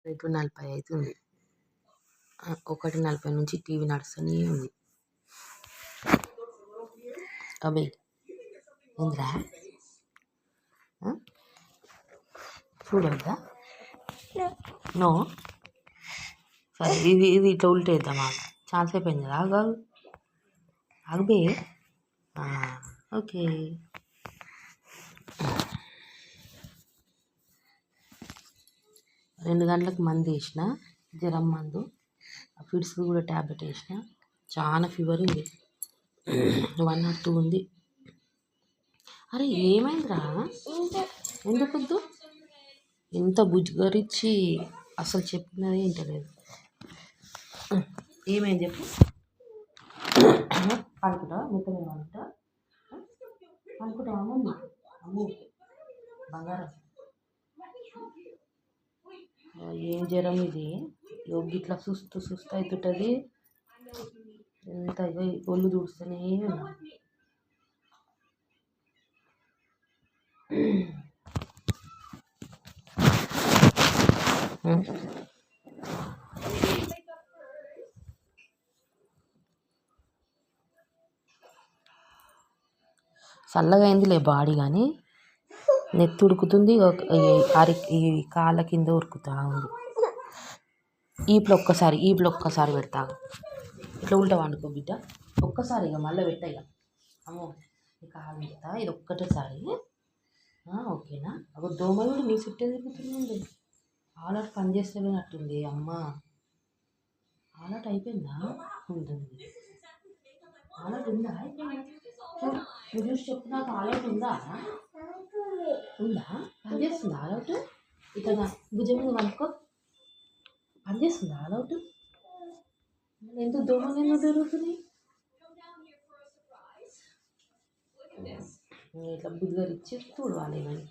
2:40 అవుతుంది. 1:40 నుంచి టీవీ నడుస్తూనే ఉంది. అబ్బే ఏంద్రా చూడొద్దా? నో సరే, ఇది ఇట్లా ఉల్టేద్దామా? ఛాన్స్ అయిపోయింది కదా. ఆగు ఆగుబే. ఓకే. 2 గంటలకు మందు వేసిన, జ్వరం మందు. ఆ ఫిడ్స్ కూడా ట్యాబ్లెట్ వేసిన. చాలా ఫీవర్ ఉంది, 1 or 2 ఉంది. అరే ఏమైందిరా? ఎందుకు వద్దు? ఎంత బుజ్జగరిచ్చి అసలు చెప్పినది వింటలేదు. ఏమైంది చెప్పు? అనుకుంటా మిగతా అనుకుంటా అనుకుంటా అమ్మ అమ్మ బంగారం. ఏం జ్వరం ఇది? ఇట్లా సుస్తు అవుతుంటుంది. ఎంత ఒళ్ళు దూడుస్తూనే ఉన్నా. చల్లగా అయిందిలే బాడీ, కానీ నెత్తి ఉడుకుతుంది. ఈ కాళ్ళ కింద ఉరుకుతా ఉంది. ఈపులో ఒక్కసారి పెడతా. ఇట్లా ఉల్టా వండుకో బిడ్డ. ఒక్కసారి ఇక మళ్ళీ పెట్టాయిక. అమ్మో కాలు పెడతా, ఇది ఒక్కటేసారి. ఓకేనా? ఒక దోమలు నీ చుట్టే తిరుగుతుంది. ఆలౌట్ పని చేస్తలేనట్టుంది. అమ్మ ఆలౌట్ అయిపోయిందా? ఉంటుంది. ఆలౌట్ ఉందా? నువ్వు చూసి చెప్పు నాకు. ఆలౌట్ ఉందా? పని చేస్తుందా ఆలౌట్? ఇట్లా భుజం మీద వండుకో. పని చేస్తుందా ఆలౌట్? ఎందుకు దోమలు ఎందుకు తిరుగుతున్నాయి? ఇట్లా బుద్ధరిచ్చి చూడవాలి మరి.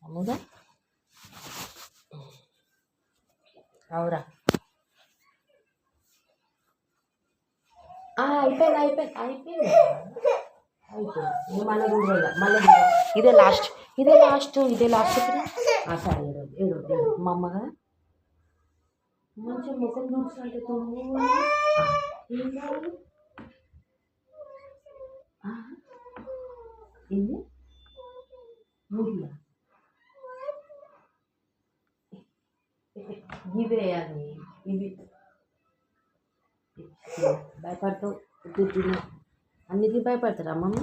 అమ్ముదా అవురా? అయిపోయింది. మళ్ళీ ఇదే లాస్ట్. సరే ఏదో మా అమ్మగా మంచిగా ముఖం చూస్తుంటే ఏం కావాలి? ఏంది ముడియా? ఇవే అని ఇవి భయపడతావు. అన్నిటికీ భయపడతారా అమ్మమ్మ?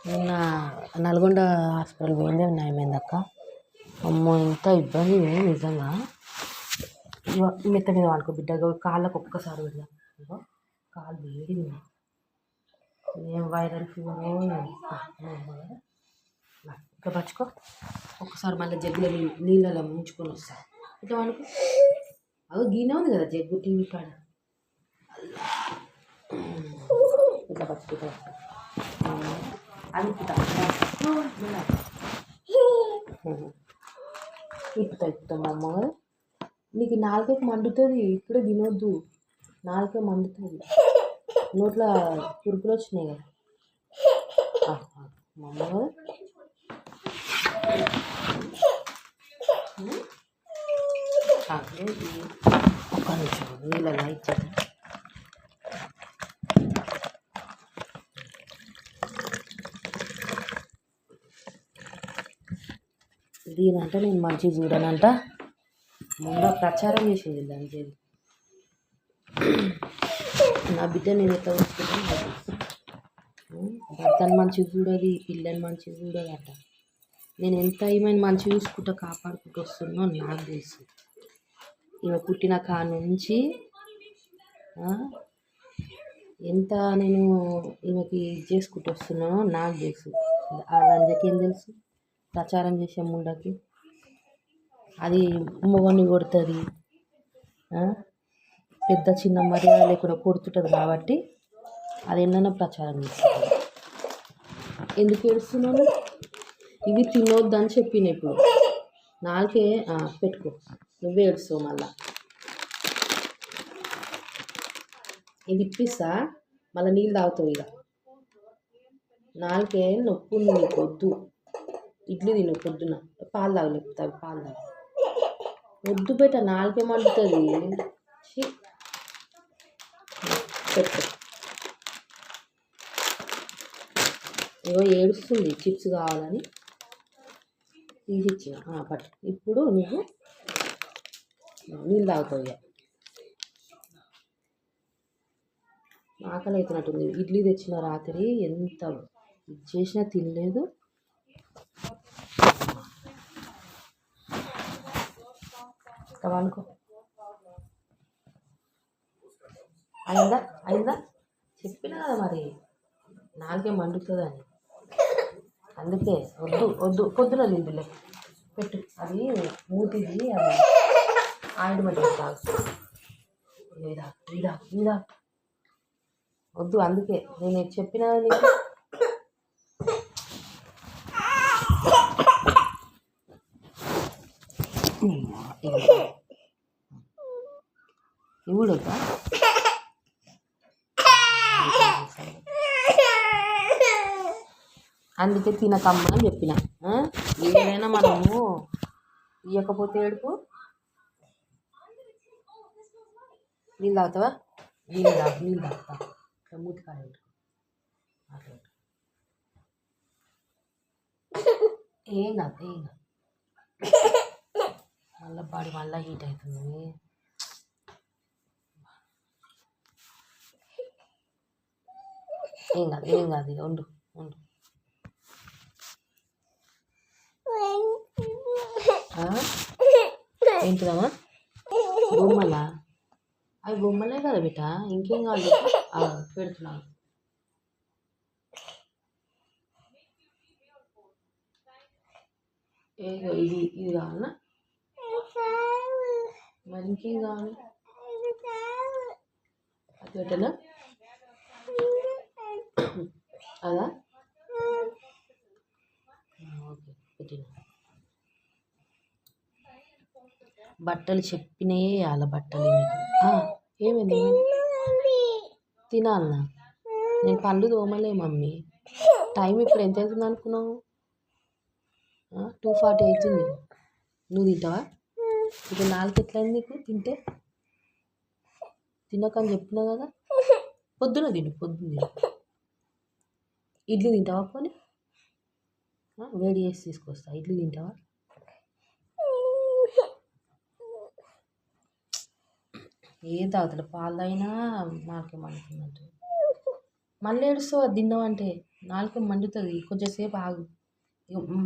నిన్న నల్గొండ హాస్పిటల్ పోయిందే నయమైందక్క. అమ్మో ఎంత ఇబ్బంది నిజంగా. మెత్త మీద వాడుకో బిడ్డ. కాళ్ళకు ఒక్కసారి పెడదాం. కాళ్ళు వేడి ఉన్నాయి. ఏం వైరల్ ఫీవర్ ఇట్లా పచ్చుకో. ఒక్కసారి మళ్ళీ జగ్గులో నీళ్ళలో ముంచుకొని వస్తా. ఇట్లా వాడుకో. అదో గీనే ఉంది కదా జగ్గు టీవీ కాడ. ఇట్లా పచ్చుకుంటా అది ఇప్పుతాం అమ్మ కదా. నీకు నాలుకకి మండుతుంది. ఇప్పుడే తినొద్దు, నాలుక మండుతుంది. నోట్లో కురుపులు వచ్చినాయి కదా మా అమ్మ కదా. ఒక్క నిమిషం నీళ్ళలా ఇచ్చేది. దీనంట నేను మంచిగా చూడనంట. ముందు ప్రచారం చేసింది దానికి. నా బిడ్డ నేను ఎట్లా చూసుకుంటాను. భర్తను మంచిగా చూడదు, పిల్లని మంచిగా చూడదు అంట. నేను ఎంత ఏమైనా మంచిగా చూసుకుంటా కాపాడుకుంటూ వస్తున్నో నాకు తెలుసు. ఈమె పుట్టిన కాడ నుంచి ఎంత నేను ఈమెకి చేసుకుంటూ వస్తున్నానో నాకు తెలుసు. ఆ లంజకి ఏం తెలుసు? ప్రచారం చేసే ముండకి అది మొగని కొడుతుంది. పెద్ద చిన్న మర్యాద లేకుండా కొడుతుంటుంది కాబట్టి అది ఎన్నైనా ప్రచారం చేస్తుంది. ఎందుకు ఏడుస్తున్నాను? ఇవి తినొద్దని చెప్పిన. ఇప్పుడు నాలుకే పెట్టుకో. నువ్వే ఏడుస్తావు మళ్ళా. ఇది ఇప్పిస్తా, మళ్ళీ నీళ్ళు తాగుతావు. ఇక నాలుకే నొప్పి ఉంది నీకు వద్దు. ఇడ్లీ తిను పొద్దున. పాలు తాగు లేకపోతే పాలు తాగు. వద్దు బేట నాలుకే మండుతుంది. పెట్టు. ఏవో ఏడుస్తుంది చిప్స్ కావాలని తీసిచ్చిన. పట్టు. ఇప్పుడు నువ్వు నీళ్ళు తాగుతావు. ఇక ఆకలి అవుతున్నట్టుంది. ఇడ్లీ తెచ్చిన రాత్రి ఎంత ఇది చేసినా తినలేదు. అనుకో అయిందా చెప్పినా కదా మరి నాలుగే మండుతుందని. అందుకే వద్దు పొద్దున నీళ్ళు పెట్టు. అది మూతిది అది ఆయింట్మెంట్ పెట్టాలి. లేదా వద్దు. అందుకే నేను చెప్పినా నీకు. ఇవుడు అందుకే తినకమ్మని చెప్పిన. ఏదైనా మనము ఇవ్వకపోతే ఏడుపు. నీళ్ళు తాగుతావా? నీళ్ళు తాగుతా. మూతి కాడ అట్లా ఏం కాదు. మళ్ళీ బాడీ మళ్ళీ హీట్ అవుతుంది. ఏం కాదు. ఇక ఉండు. ఏంటిదమ్మా? బొమ్మలా? అవి బొమ్మలే కదా బిడ్డ, ఇంకేం కావాలి పెడుతున్నాను. ఇది కావాలన్నా? మరి ఇంకేం కావాలి? అది పెట్టనా? అదా? ఓకే పెట్టిన. బట్టలు చెప్పినాయే వాళ్ళ బట్టలు. ఏమైంది? తినాలనా? నేను పళ్ళు తోమలే మమ్మీ. టైం ఇప్పుడు ఎంత అవుతుంది అనుకున్నావు? 2:40 అవుతుంది. నువ్వు తింటావా? ఇప్పుడు 4 ఎట్లయింది నీకు తింటే? తినకని చెప్పినా కదా. పొద్దున తిను. ఇడ్లీ తింటావా? పోనీ వేడి చేసి తీసుకొస్తా. ఇడ్లీ తింటావా? ఏం తాగుతాడు? పాలు తాగినా నాలుకే మండుతున్నట్టు. మళ్ళీ ఏడుస్తావు అది తిన్నావంటే. నాలుకే మండుతుంది. కొంచెం సేపు ఆగు.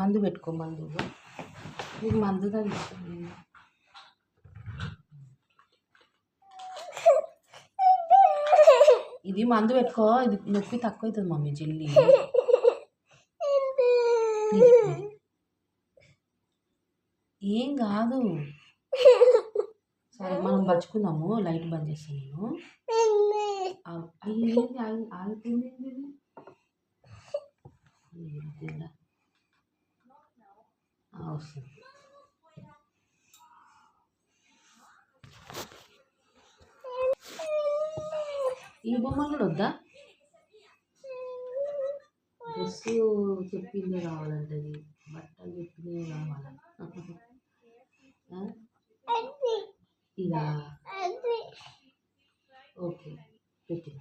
మందు పెట్టుకో. నీకు మందు తగ్గిస్తుంది. ఇది మందు పెట్టుకో. ఇది నొప్పి తక్కువ అవుతుంది మమ్మీ. జల్లి ఏం కాదు. సరే మనం పరుచుకుందాము. లైట్ బంద్ చేస్తాను నేను. ఆగిపోయింది. వస్తుంది. ఈ బొమ్మ కూడా వద్దా? డ్రెస్సు చెప్పిందే కావాలంటది. బట్టలు చెప్పిందే కావాలా? ఇక ఓకే పెట్టిన.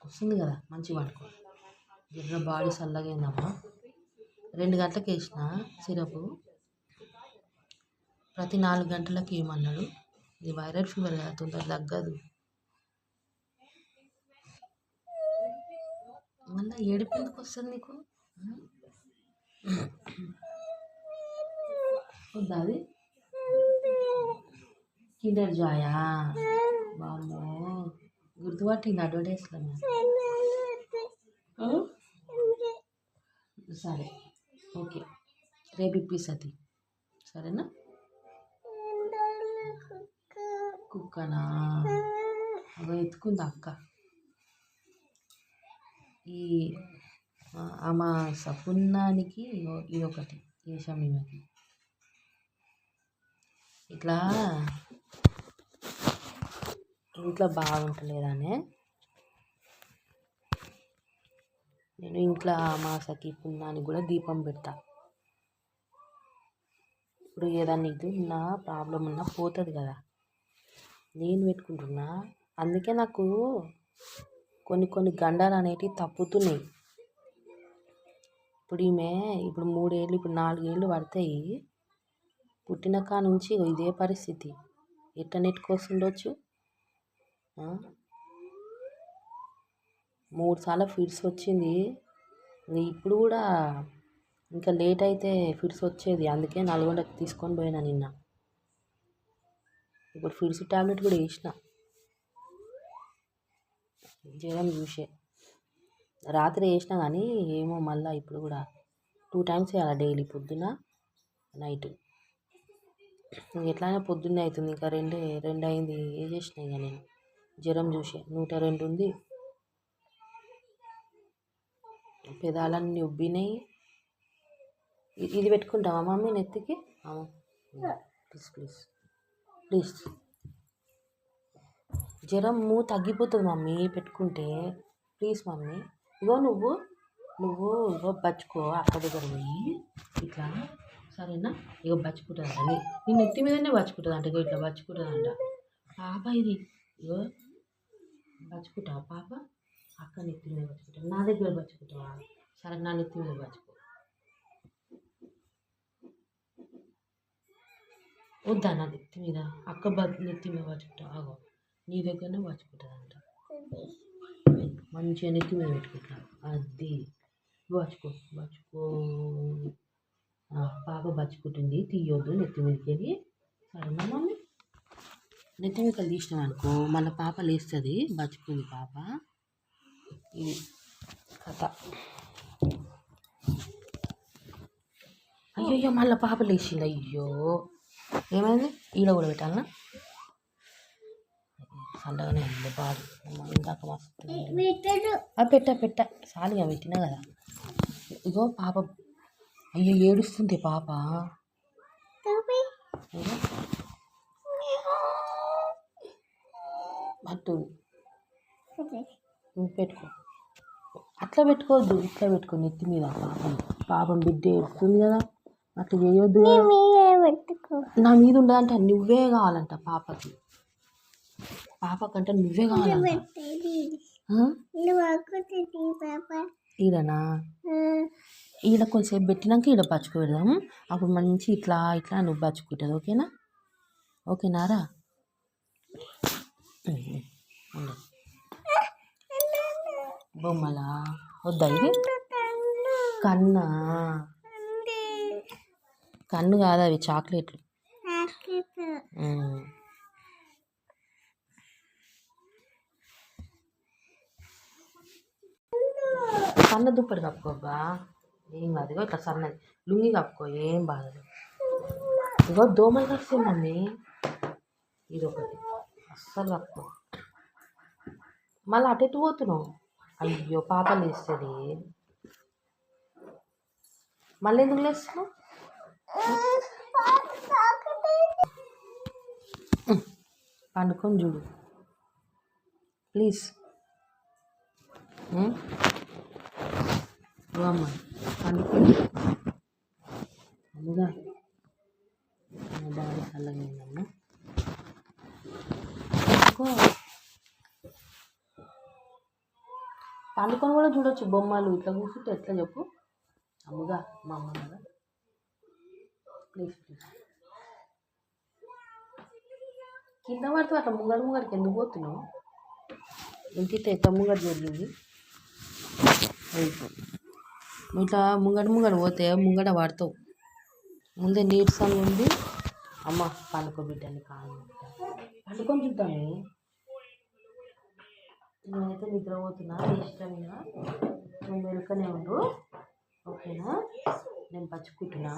వస్తుంది కదా మంచిగా పట్టుకో. ఎర్ర బాడీ చల్లగా అయిందమ్మా. 2 గంటలకు వేసిన సిరపు. ప్రతి 4 గంటలకు ఏమన్నాడు? ఇది వైరల్ ఫీవర్ కదా, తొందర తగ్గదు. మళ్ళీ ఏడుపు ఎందుకు వస్తుంది నీకు? వద్దా అది? కిండర్ జాయా? బామ్మో గుర్తుపట్టింది అడ్వర్టైజ్లో. సరే ఓకే. రేపు ఇప్పిస్తుంది. సరేనా? కుక్కనా? అదో ఎత్తుకుందా అక్క. ఈ ఆమె సపున్నానికి ఇదొకటి వేసాం ఈమెకి. ఇట్లా ఇంట్లో బాగుంటలేదనే నేను ఇంట్లో అమావాస్యకి పుణ్యానికి కూడా దీపం పెడతా. ఇప్పుడు ఏదన్నా ఇది ఉన్నా ప్రాబ్లం ఉన్నా పోతుంది కదా, నేను పెట్టుకుంటున్నా. అందుకే నాకు కొన్ని గండాలు అనేటివి తప్పుతున్నాయి. ఇప్పుడు 3 ఏళ్ళు, ఇప్పుడు 4 ఏళ్ళు పడతాయి. పుట్టిన కా నుంచి ఇదే పరిస్థితి. ఎట్లా నెట్టుకొస్తుండొచ్చు? 3 సార్లు ఫిట్స్ వచ్చింది. ఇప్పుడు కూడా ఇంకా లేట్ అయితే ఫిట్స్ వచ్చేది. అందుకే నల్గొండకి తీసుకొని పోయినా నిన్న. ఇప్పుడు ఫిట్స్ టాబ్లెట్ కూడా వేసిన, జ్వరం చూసే. రాత్రి వేసినా కానీ ఏమో మళ్ళీ ఇప్పుడు కూడా 2 times వేయాలి డైలీ, పొద్దున నైట్. ఎట్లానే పొద్దున్నే అవుతుంది, ఇంకా 2 అయింది. ఏం చేసిన ఇక నేను జ్వరం చూసే 102 ఉంది. పెదాలన్నీ ఉబ్బినాయి. ఇది పెట్టుకుంటావా మమ్మీ నెత్తికి? Please please please. జ్వరము తగ్గిపోతుంది మమ్మీ పెట్టుకుంటే. Please mummy. నువ్వు ఇగో బచ్చుకో, అక్క దగ్గర పోయి ఇట్లా, సరేనా? ఇగో బచ్చుకుంటుందంట, నీ నెత్తి మీదనే బచ్చుకుంటుందంట. ఇగో ఇట్లా బచ్చుకుంటుందంట పాప. ఇది ఇగో బచ్చుకుంటావా పాప? అక్క నెత్తి మీద బచ్చుకుంటావు, నా దగ్గర బచ్చుకుంటావా? సరే, నా నెత్తి మీద బచ్చుకో. వద్దా నా నెత్తి మీద? అక్క నెత్తి మీద బచ్చుకుంటావు. ఆగో, నీ దగ్గరనే బచ్చుకుంటుందంట. మంచిగా నెత్తి మీద పెట్టుకుంటావు. అది బచ్చుకో. పాప బచ్చుకుంటుంది, తీయొద్దు నెత్తి మీదకి వెళ్ళి. సరేనా మమ్మీ? నెత్తి మీద తీసినాం అనుకో మళ్ళీ పాప లేస్తుంది. బచ్చుకుంది పాప. ఇది కథ. అయ్యో మళ్ళీ పాప లేచింది. అయ్యో ఏమైంది? ఈడ కూడా పెట్టాలనా? చల్లగానే ఉంది బాడీ. ఇందాక మస్తు పెట్ట సాలిగా పెట్టినా కదా. ఇగో పాప. అయ్యో ఏడుస్తుంది పాప. అటు పెట్టుకో. అట్లా పెట్టుకోవద్దు, ఇట్లా పెట్టుకో నెత్తి మీద. పాపం బిడ్డ ఏడుస్తుంది కదా, అట్లా చేయొద్దు. నా మీద ఉండదంట, నువ్వే కావాలంట పాపకి. పాపకంటే నువ్వే కావాలంట. ఈడనా? ఈడ కొంచెంసేపు పెట్టినాక ఈడ బచ్చుకు పెడదాం. అప్పుడు మంచి ఇట్లా నువ్వు బచ్చుకుంటుంది. ఓకేనారా? బొమ్మలా వద్దా? ఇది కన్ను కాదు, అవి చాక్లెట్లు. సన్న దుప్పటి కప్పుకోబ్బా, ఏం కాదు. ఇగో ఇట్లా సన్నది లుంగి కప్పుకో, ఏం బాధలు. ఇగో దోమలు కరిసిందండి. ఇది ఒకటి అస్సలు కప్పుకో. మళ్ళీ అటెట్టు పోతున్నావు? అయ్యో పాప లేస్తుంది. మళ్ళీ ఎందుకు లేస్తున్నావు? పండుకొని చూడు ప్లీజ్. అమ్మ పండుకొని అమ్మగా బాగా చల్లగా ఉందమ్మా. పండుకొని కూడా చూడొచ్చు బొమ్మలు. ఇట్లా కూర్చుంటే ఎట్లా చెప్పు? అమ్మగా మా అమ్మ కదా. ప్లీజ్ కింద పడుతూ అట్లా ముంగడికి ఎందుకు పోతున్నావు? ఇంటితో ఎట్లా ముంగడు జరిగింది? ఇట్లా ముంగడు పోతే ముంగడ పడతావు. ముందే నీరసంగా ఉంది. అమ్మ పండుకోబిడ్డని కాదు, పండుకొని చూద్దామే. నేనైతే నిద్రపోతున్నా, ఇష్టంగా. నువ్వు మెరుకనే ఉండు, ఓకేనా? నేను బచ్చుకుంటున్నా.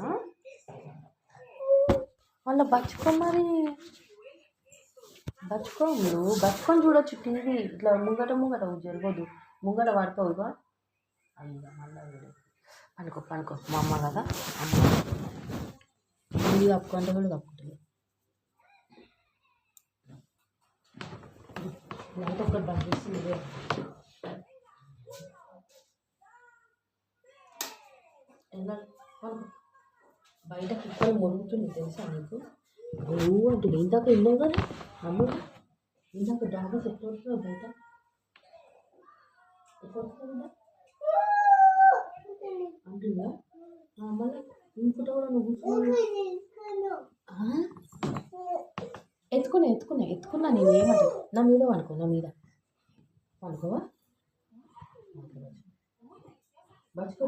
మళ్ళీ బచ్చుకో. మరి బచ్చుకో. మీరు బచ్చుకొని చూడొచ్చు టీవీ. ఇట్లా ముంగట జరగదు, ముంగట పడతావు. ఇక అయ్యా మళ్ళీ పండుకో. మా అమ్మ కదా, అమ్మ ఇది కప్పుకుంటే కూడా కప్పుకుంటుంది. లైట్ ఒక్కటి బంద్ చేస్తుంది బయట కుక్కలు మొరుగుతుంది తెలుసా నీకు? ఓ అంటే ఇందాక వెళ్ళావు కదా అమ్మ, ఇందాక డాగస్ ఎప్పుడు వస్తున్నావు బయట? ఎప్పుడు వస్తుందా అంటుందా? మళ్ళీ ఇంకోట కూడా నువ్వు ఎత్తుకున్నా నేను ఏమంటా? నా మీద పనుకో, నా మీద పనుకోవా? బచ్చుకో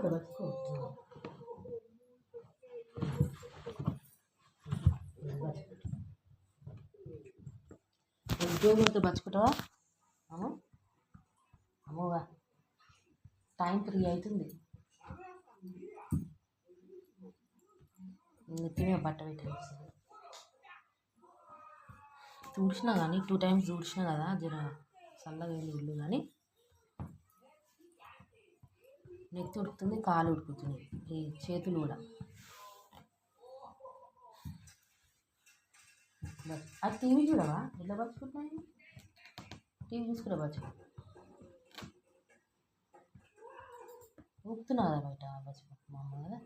ఉద్యోగంతో బచ్చుకుంటావా? అమ్మోగా టైం 3 అవుతుంది. నెత్తిమే బట్ట పెట్టాను. తుడిచినా కానీ 2 times తుడిచినా కదా, జర చల్లగా ఇల్లు కానీ నెత్తి ఉడుకుతుంది, కాలు ఉడుకుతుంది, ఈ చేతులు కూడా. అది టీవీ చూడవా? ఎలా బతుకుంటున్నాయి? టీవీ చూసుకుంటా బతుకు ఊపుతున్నా కదా బయట బతుకు మా అమ్మ కదా.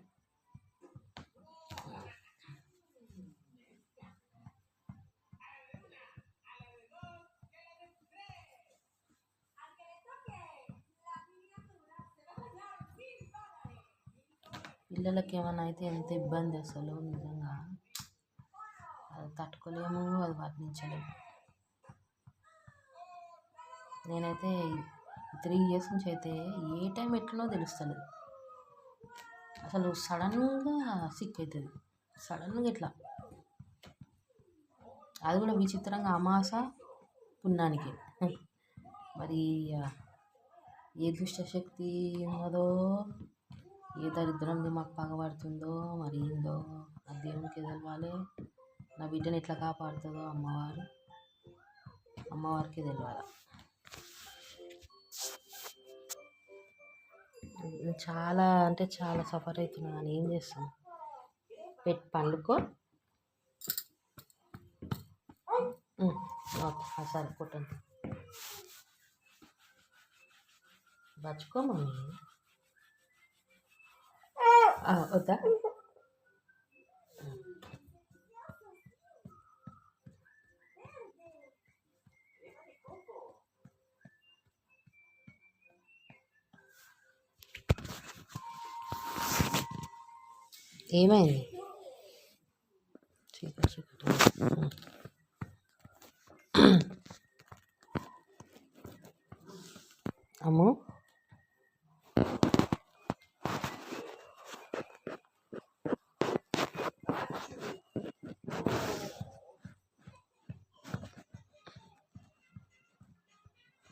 పిల్లలకి ఏమైనా అయితే ఎంత ఇబ్బంది అసలు, నిజంగా అది తట్టుకోలేము, అది వర్ణించలేము. నేనైతే 3 years నుంచి అయితే ఏ టైం ఎట్లనో తెలుస్తలేదు. అసలు సడన్గా సిక్ అవుతుంది, సడన్గా ఇట్లా. అది కూడా విచిత్రంగా అమాస పుణ్యానికి. మరి ఏ దుష్టశక్తి ఉన్నదో, ఏ దరిద్రంది మాకు పగబడుతుందో మరి ఏందో ఆ దేవునికి తెలవాలి. నా బిడ్డను ఎట్లా కాపాడుతుందో అమ్మవారికి తెలవాలి. చాలా అంటే చాలా సఫర్ అవుతున్నా కానీ ఏం చేస్తాం? పండుకో. సరే కొట్టండి, బచ్చుకో మమ్మీ. వద్దా? ఏమైంది? చీకటి అమ్మో,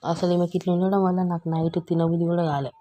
అసలు ఈమెకి ఇట్లా ఉండడం వల్ల నాకు నైట్ తినబుద్ధి కూడా కాలే.